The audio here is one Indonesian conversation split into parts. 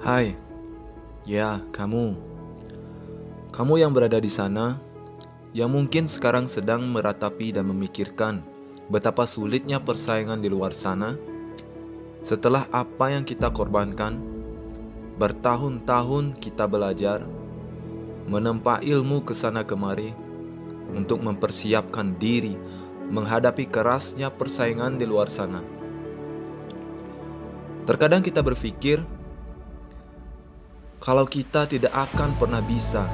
Hai, ya kamu. Kamu yang berada di sana, yang mungkin sekarang sedang meratapi dan memikirkan betapa sulitnya persaingan di luar sana. Setelah apa yang kita korbankan, bertahun-tahun kita belajar, menempa ilmu ke sana kemari untuk mempersiapkan diri menghadapi kerasnya persaingan di luar sana. Terkadang kita berpikir, kalau kita tidak akan pernah bisa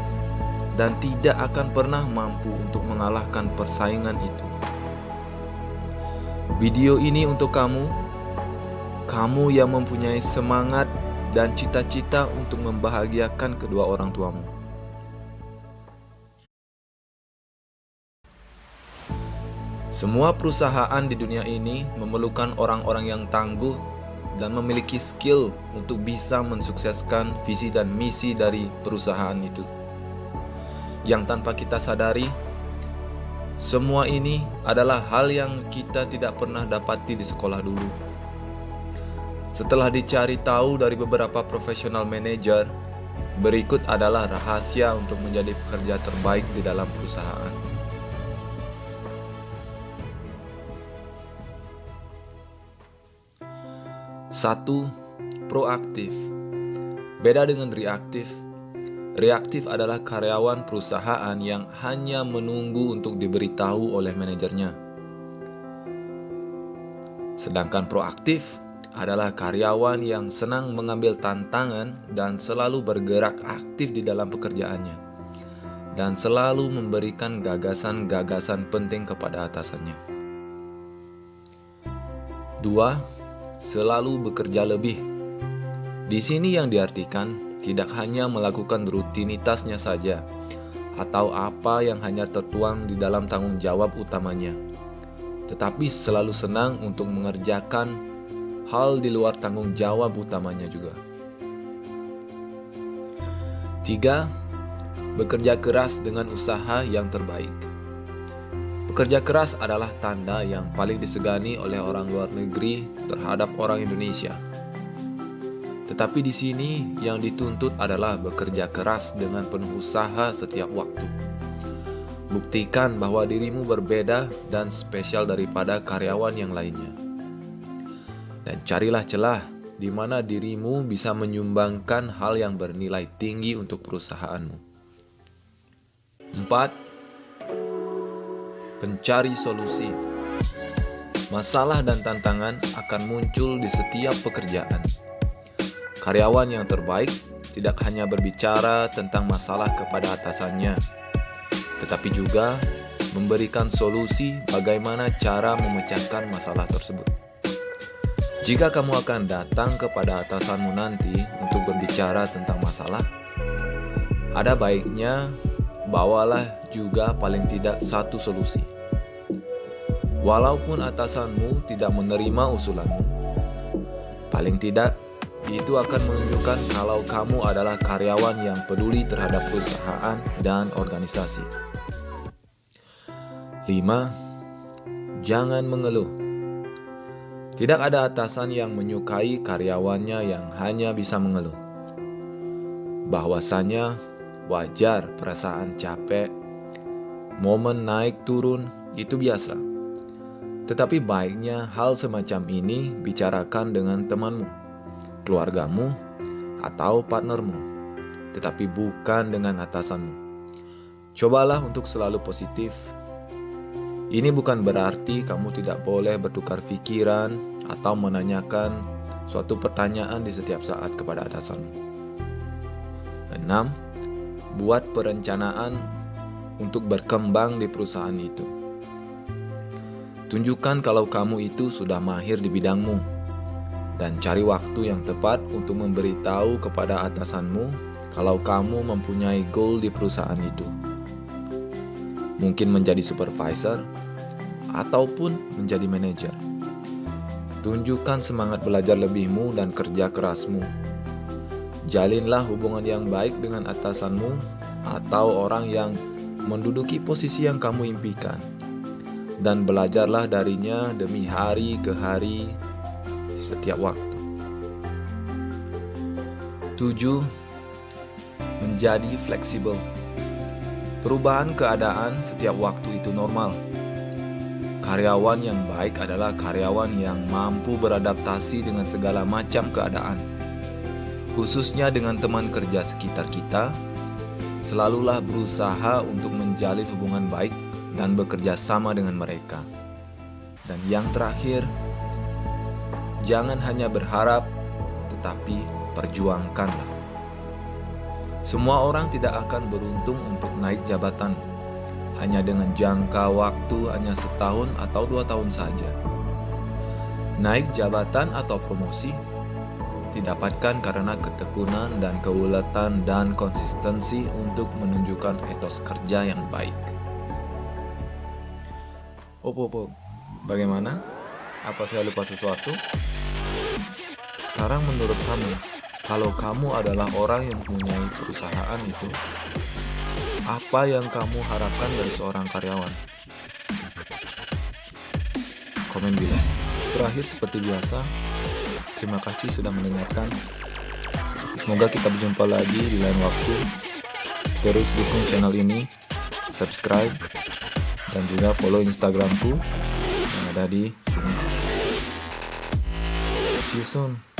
dan tidak akan pernah mampu untuk mengalahkan persaingan itu. Video ini untuk kamu yang mempunyai semangat dan cita-cita untuk membahagiakan kedua orang tuamu. Semua perusahaan di dunia ini memerlukan orang-orang yang tangguh dan memiliki skill untuk bisa mensukseskan visi dan misi dari perusahaan itu. Yang tanpa kita sadari, semua ini adalah hal yang kita tidak pernah dapati di sekolah dulu. Setelah dicari tahu dari beberapa profesional manajer, berikut adalah rahasia untuk menjadi pekerja terbaik di dalam perusahaan. Satu, proaktif. Beda dengan reaktif. Reaktif adalah karyawan perusahaan yang hanya menunggu untuk diberitahu oleh manajernya. Sedangkan proaktif adalah karyawan yang senang mengambil tantangan dan selalu bergerak aktif di dalam pekerjaannya, dan selalu memberikan gagasan-gagasan penting kepada atasannya. Dua, selalu bekerja lebih. Di sini yang diartikan tidak hanya melakukan rutinitasnya saja atau apa yang hanya tertuang di dalam tanggung jawab utamanya, tetapi selalu senang untuk mengerjakan hal di luar tanggung jawab utamanya juga. Tiga, bekerja keras dengan usaha yang terbaik. Bekerja keras adalah tanda yang paling disegani oleh orang luar negeri terhadap orang Indonesia. Tetapi di sini yang dituntut adalah bekerja keras dengan penuh usaha setiap waktu. Buktikan bahwa dirimu berbeda dan spesial daripada karyawan yang lainnya. Dan carilah celah di mana dirimu bisa menyumbangkan hal yang bernilai tinggi untuk perusahaanmu. 4. Pencari solusi. Masalah dan tantangan akan muncul di setiap pekerjaan. Karyawan yang terbaik tidak hanya berbicara tentang masalah kepada atasannya, tetapi juga memberikan solusi bagaimana cara memecahkan masalah tersebut. Jika kamu akan datang kepada atasanmu nanti untuk berbicara tentang masalah, ada baiknya bawalah juga paling tidak satu solusi. Walaupun atasanmu tidak menerima usulanmu, paling tidak itu akan menunjukkan kalau kamu adalah karyawan yang peduli terhadap perusahaan dan organisasi. 5. Jangan mengeluh. Tidak ada atasan yang menyukai karyawannya yang hanya bisa mengeluh. Bahwasanya wajar perasaan capek, momen naik turun itu biasa. Tetapi baiknya hal semacam ini bicarakan dengan temanmu, keluargamu, atau partnermu, tetapi bukan dengan atasanmu. Cobalah untuk selalu positif. Ini bukan berarti kamu tidak boleh bertukar pikiran atau menanyakan suatu pertanyaan di setiap saat kepada atasanmu. 6. Buat perencanaan untuk berkembang di perusahaan itu. Tunjukkan kalau kamu itu sudah mahir di bidangmu, dan cari waktu yang tepat untuk memberitahu kepada atasanmu kalau kamu mempunyai goal di perusahaan itu. Mungkin menjadi supervisor ataupun menjadi manajer. Tunjukkan semangat belajar lebihmu dan kerja kerasmu. Jalinlah hubungan yang baik dengan atasanmu atau orang yang menduduki posisi yang kamu impikan, dan belajarlah darinya demi hari ke hari di setiap waktu. 7. Menjadi fleksibel. Perubahan keadaan setiap waktu itu normal. Karyawan yang baik adalah karyawan yang mampu beradaptasi dengan segala macam keadaan. Khususnya dengan teman kerja sekitar kita, selalulah berusaha untuk menjalin hubungan baik dan bekerja sama dengan mereka. Dan yang terakhir, jangan hanya berharap, tetapi perjuangkanlah. Semua orang tidak akan beruntung untuk naik jabatan hanya dengan jangka waktu hanya setahun atau 2 tahun saja. Naik jabatan atau promosi didapatkan karena ketekunan dan keuletan dan konsistensi untuk menunjukkan etos kerja yang baik. Bagaimana? Apa saya lupa sesuatu? Sekarang menurut kamu, kalau kamu adalah orang yang mempunyai perusahaan itu, apa yang kamu harapkan dari seorang karyawan? Komen bilang. Terakhir seperti biasa, terima kasih sudah mendengarkan. Semoga kita berjumpa lagi di lain waktu. Terus dukung channel ini, subscribe, dan juga follow Instagramku yang ada di sini. See you soon.